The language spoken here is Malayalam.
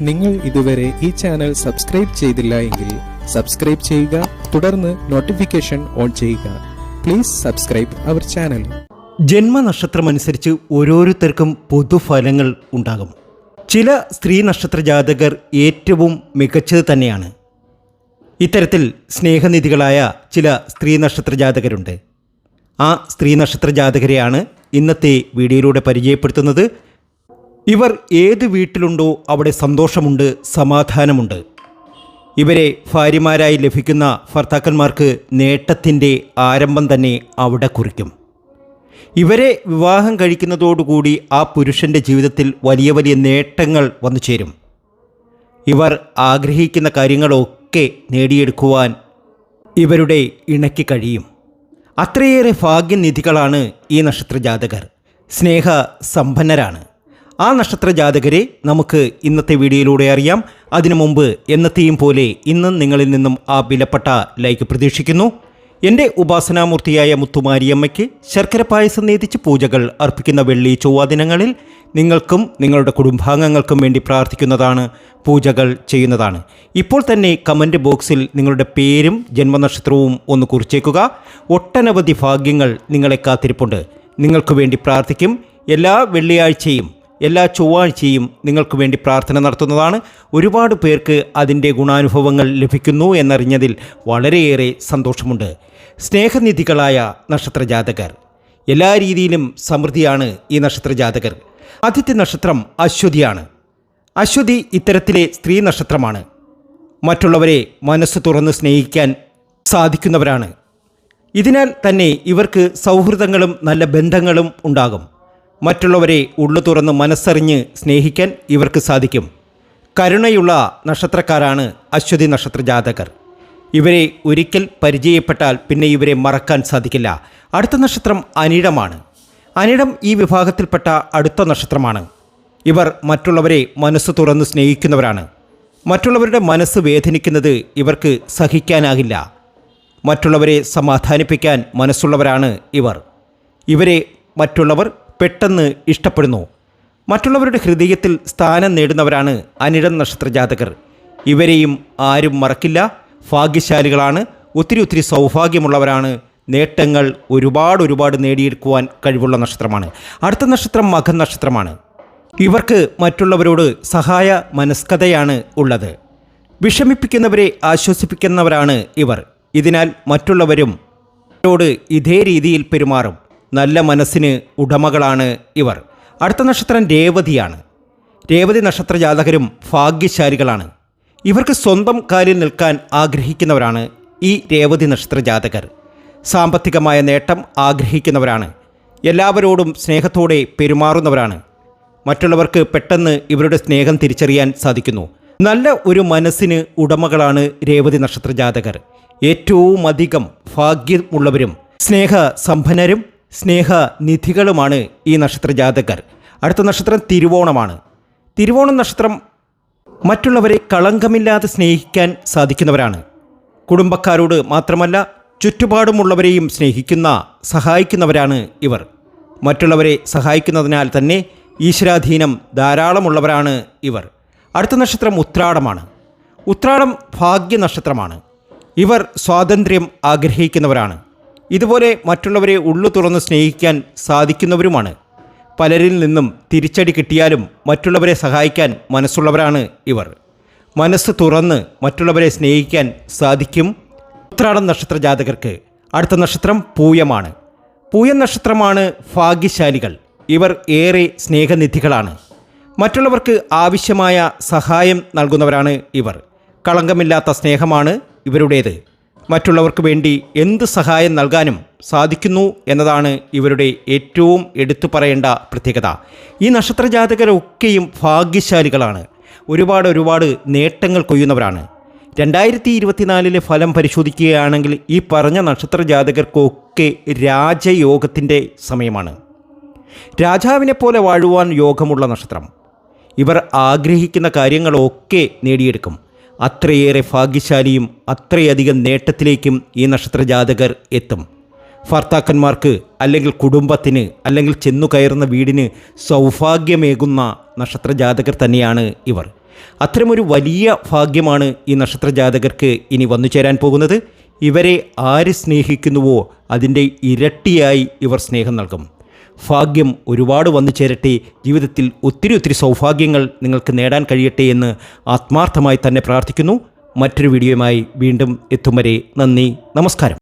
നിങ്ങൾ ഇതുവരെ ഈ ചാനൽ സബ്സ്ക്രൈബ് ചെയ്തില്ല എങ്കിൽ സബ്സ്ക്രൈബ് ചെയ്യുക, തുടർന്ന് നോട്ടിഫിക്കേഷൻ ഓൺ ചെയ്യുക. Please subscribe our channel. ജന്മനക്ഷത്രമനുസരിച്ച് ഓരോരുത്തർക്കും പൊതുഫലങ്ങൾ ഉണ്ടാകും. ചില സ്ത്രീ നക്ഷത്ര ജാതകർ ഏറ്റവും മികച്ചത് തന്നെയാണ്. ഇത്തരത്തിൽ സ്നേഹനിധികളായ ചില സ്ത്രീ നക്ഷത്ര ജാതകരുണ്ട്. ആ സ്ത്രീ നക്ഷത്ര ജാതകരെയാണ് ഇന്നത്തെ വീഡിയോയിലൂടെ പരിചയപ്പെടുത്തുന്നത്. ഇവർ ഏത് വീട്ടിലുണ്ടോ അവിടെ സന്തോഷമുണ്ട്, സമാധാനമുണ്ട്. ഇവരെ ഭാര്യമാരായി ലഭിക്കുന്ന ഭർത്താക്കന്മാർക്ക് നേട്ടത്തിൻ്റെ ആരംഭം തന്നെ അവിടെ കുറിക്കും. ഇവരെ വിവാഹം കഴിക്കുന്നതോടുകൂടി ആ പുരുഷൻ്റെ ജീവിതത്തിൽ വലിയ വലിയ നേട്ടങ്ങൾ വന്നു ചേരും. ഇവർ ആഗ്രഹിക്കുന്ന കാര്യങ്ങളൊക്കെ നേടിയെടുക്കുവാൻ ഇവരുടെ ഇണയ്ക്ക് കഴിയും. അത്രയേറെ ഭാഗ്യനിധികളാണ് ഈ നക്ഷത്ര ജാതകർ. സ്നേഹസമ്പന്നരാണ്. ആ നക്ഷത്ര ജാതകരെ നമുക്ക് ഇന്നത്തെ വീഡിയോയിലൂടെ അറിയാം. അതിനു മുമ്പ് എന്നത്തെയും പോലെ ഇന്നും നിങ്ങളിൽ നിന്നും ആ വിലപ്പെട്ട ലൈക്ക് പ്രതീക്ഷിക്കുന്നു. എൻ്റെ ഉപാസനാമൂർത്തിയായ മുത്തുമാരിയമ്മയ്ക്ക് ശർക്കര പായസം നേതിച്ച് പൂജകൾ അർപ്പിക്കുന്ന വെള്ളി ചൊവ്വ ദിനങ്ങളിൽ നിങ്ങൾക്കും നിങ്ങളുടെ കുടുംബാംഗങ്ങൾക്കും വേണ്ടി പ്രാർത്ഥിക്കുന്നതാണ്, പൂജകൾ ചെയ്യുന്നതാണ്. ഇപ്പോൾ തന്നെ കമൻറ്റ് ബോക്സിൽ നിങ്ങളുടെ പേരും ജന്മനക്ഷത്രവും ഒന്ന് കുറിച്ചേക്കുക. ഒട്ടനവധി ഭാഗ്യങ്ങൾ നിങ്ങളെ കാത്തിരിപ്പുണ്ട്. നിങ്ങൾക്ക് വേണ്ടി പ്രാർത്ഥിക്കും. എല്ലാ വെള്ളിയാഴ്ചയും എല്ലാ ചൊവ്വാഴ്ചയും നിങ്ങൾക്ക് വേണ്ടി പ്രാർത്ഥന നടത്തുന്നതാണ്. ഒരുപാട് പേർക്ക് അതിൻ്റെ ഗുണാനുഭവങ്ങൾ ലഭിക്കുന്നു എന്നറിഞ്ഞതിൽ വളരെയേറെ സന്തോഷമുണ്ട്. സ്നേഹനിധികളായ നക്ഷത്ര ജാതകർ, എല്ലാ രീതിയിലും സമൃദ്ധിയാണ് ഈ നക്ഷത്ര ജാതകർ. ആദ്യത്തെ നക്ഷത്രം അശ്വതിയാണ്. അശ്വതി ഇത്തരത്തിലെ സ്ത്രീ നക്ഷത്രമാണ്. മറ്റുള്ളവരെ മനസ്സ് തുറന്ന് സ്നേഹിക്കാൻ സാധിക്കുന്നവരാണ്. ഇതിനാൽ തന്നെ ഇവർക്ക് സൗഹൃദങ്ങളും നല്ല ബന്ധങ്ങളും ഉണ്ടാകും. മറ്റുള്ളവരെ ഉള്ളു തുറന്ന് മനസ്സറിഞ്ഞ് സ്നേഹിക്കാൻ ഇവർക്ക് സാധിക്കും. കരുണയുള്ള നക്ഷത്രക്കാരാണ് അശ്വതി നക്ഷത്ര ജാതകർ. ഇവരെ ഒരിക്കൽ പരിചയപ്പെട്ടാൽ പിന്നെ ഇവരെ മറക്കാൻ സാധിക്കില്ല. അടുത്ത നക്ഷത്രം അനിഴമാണ്. അനിഴം ഈ വിഭാഗത്തിൽപ്പെട്ട അടുത്ത നക്ഷത്രമാണ്. ഇവർ മറ്റുള്ളവരെ മനസ്സ് തുറന്ന് സ്നേഹിക്കുന്നവരാണ്. മറ്റുള്ളവരുടെ മനസ്സ് വേദനിക്കുന്നത് ഇവർക്ക് സഹിക്കാനാകില്ല. മറ്റുള്ളവരെ സമാധാനിപ്പിക്കാൻ മനസ്സുള്ളവരാണ് ഇവർ. ഇവരെ മറ്റുള്ളവർ പെട്ടെന്ന് ഇഷ്ടപ്പെടുന്നു. മറ്റുള്ളവരുടെ ഹൃദയത്തിൽ സ്ഥാനം നേടുന്നവരാണ് അനിഴം നക്ഷത്ര ജാതകർ. ഇവരെയും ആരും മറക്കില്ല. ഭാഗ്യശാലികളാണ്. ഒത്തിരി സൗഭാഗ്യമുള്ളവരാണ്. നേട്ടങ്ങൾ ഒരുപാട് നേടിയെടുക്കുവാൻ കഴിവുള്ള നക്ഷത്രമാണ്. അടുത്ത നക്ഷത്രം മകം നക്ഷത്രമാണ്. ഇവർക്ക് മറ്റുള്ളവരോട് സഹായ മനസ്കതയാണ് ഉള്ളത്. വിഷമിപ്പിക്കുന്നവരെ ആശ്വസിപ്പിക്കുന്നവരാണ് ഇവർ. ഇതിനാൽ മറ്റുള്ളവരും ഇവരോട് ഇതേ രീതിയിൽ പെരുമാറും. നല്ല മനസ്സിന് ഉടമകളാണ് ഇവർ. അടുത്ത നക്ഷത്രം രേവതിയാണ്. രേവതി നക്ഷത്ര ജാതകരും ഭാഗ്യശാലികളാണ്. ഇവർക്ക് സ്വന്തം കാലിൽ നിൽക്കാൻ ആഗ്രഹിക്കുന്നവരാണ് ഈ രേവതി നക്ഷത്ര ജാതകർ. സാമ്പത്തികമായ നേട്ടം ആഗ്രഹിക്കുന്നവരാണ്. എല്ലാവരോടും സ്നേഹത്തോടെ പെരുമാറുന്നവരാണ്. മറ്റുള്ളവർക്ക് പെട്ടെന്ന് ഇവരുടെ സ്നേഹം തിരിച്ചറിയാൻ സാധിക്കുന്നു. നല്ല ഒരു മനസ്സിന് ഉടമകളാണ് രേവതി നക്ഷത്ര ജാതകർ. ഏറ്റവും അധികം ഭാഗ്യമുള്ളവരും സ്നേഹസമ്പന്നരും സ്നേഹനിധികളുമാണ് ഈ നക്ഷത്ര ജാതകർ. അടുത്ത നക്ഷത്രം തിരുവോണമാണ്. തിരുവോണം നക്ഷത്രം മറ്റുള്ളവരെ കളങ്കമില്ലാതെ സ്നേഹിക്കാൻ സാധിക്കുന്നവരാണ്. കുടുംബക്കാരോട് മാത്രമല്ല ചുറ്റുപാടുമുള്ളവരെയും സഹായിക്കുന്നവരാണ് ഇവർ. മറ്റുള്ളവരെ സഹായിക്കുന്നതിനാൽ തന്നെ ഈശ്വരാധീനം ധാരാളമുള്ളവരാണ് ഇവർ. അടുത്ത നക്ഷത്രം ഉത്രാടമാണ്. ഉത്രാടം ഭാഗ്യ നക്ഷത്രമാണ്. ഇവർ സ്വാതന്ത്ര്യം ആഗ്രഹിക്കുന്നവരാണ്. ഇതുപോലെ മറ്റുള്ളവരെ ഉള്ളു തുറന്ന് സ്നേഹിക്കാൻ സാധിക്കുന്നവരുമാണ്. പലരിൽ നിന്നും തിരിച്ചടി കിട്ടിയാലും മറ്റുള്ളവരെ സഹായിക്കാൻ മനസ്സുള്ളവരാണ് ഇവർ. മനസ്സ് തുറന്ന് മറ്റുള്ളവരെ സ്നേഹിക്കാൻ സാധിക്കും ഉത്രാടം നക്ഷത്ര ജാതകർക്ക്. അടുത്ത നക്ഷത്രം പൂയമാണ്. പൂയം നക്ഷത്രമാണ് ഭാഗ്യശാലികൾ. ഇവർ ഏറെ സ്നേഹനിധികളാണ്. മറ്റുള്ളവർക്ക് ആവശ്യമായ സഹായം നൽകുന്നവരാണ് ഇവർ. കളങ്കമില്ലാത്ത സ്നേഹമാണ് ഇവരുടേത്. മറ്റുള്ളവർക്ക് വേണ്ടി എന്ത് സഹായം നൽകാനും സാധിക്കുന്നു എന്നതാണ് ഇവരുടെ ഏറ്റവും എടുത്തു പറയേണ്ട പ്രത്യേകത. ഈ നക്ഷത്ര ജാതകരൊക്കെയും ഭാഗ്യശാലികളാണ്. ഒരുപാട് നേട്ടങ്ങൾ കൊയ്യുന്നവരാണ്. 2024 ഫലം പരിശോധിക്കുകയാണെങ്കിൽ ഈ പറഞ്ഞ നക്ഷത്ര ജാതകർക്കൊക്കെ രാജയോഗത്തിൻ്റെ സമയമാണ്. രാജാവിനെ പോലെ വാഴുവാൻ യോഗമുള്ള നക്ഷത്രം. ഇവർ ആഗ്രഹിക്കുന്ന കാര്യങ്ങളൊക്കെ നേടിയെടുക്കും. അത്രയേറെ ഭാഗ്യശാലിയും അത്രയധികം നേട്ടത്തിലേക്കും ഈ നക്ഷത്ര ജാതകർ എത്തും. ഭർത്താക്കന്മാർക്ക് അല്ലെങ്കിൽ കുടുംബത്തിന് അല്ലെങ്കിൽ ചെന്നു കയറുന്ന വീടിന് സൗഭാഗ്യമേകുന്ന നക്ഷത്രജാതകർ തന്നെയാണ് ഇവർ. അത്തരമൊരു വലിയ ഭാഗ്യമാണ് ഈ നക്ഷത്രജാതകർക്ക് ഇനി വന്നു ചേരാൻ പോകുന്നത്. ഇവരെ ആര് സ്നേഹിക്കുന്നുവോ അതിൻ്റെ ഇരട്ടിയായി ഇവർ സ്നേഹം നൽകും. ഭാഗ്യം ഒരുപാട് വന്നു ചേരട്ടെ. ജീവിതത്തിൽ ഒത്തിരി സൗഭാഗ്യങ്ങൾ നിങ്ങൾക്ക് നേടാൻ കഴിയട്ടെ എന്ന് ആത്മാർത്ഥമായി തന്നെ പ്രാർത്ഥിക്കുന്നു. മറ്റൊരു വീഡിയോയുമായി വീണ്ടും എത്തും വരെ നന്ദി, നമസ്കാരം.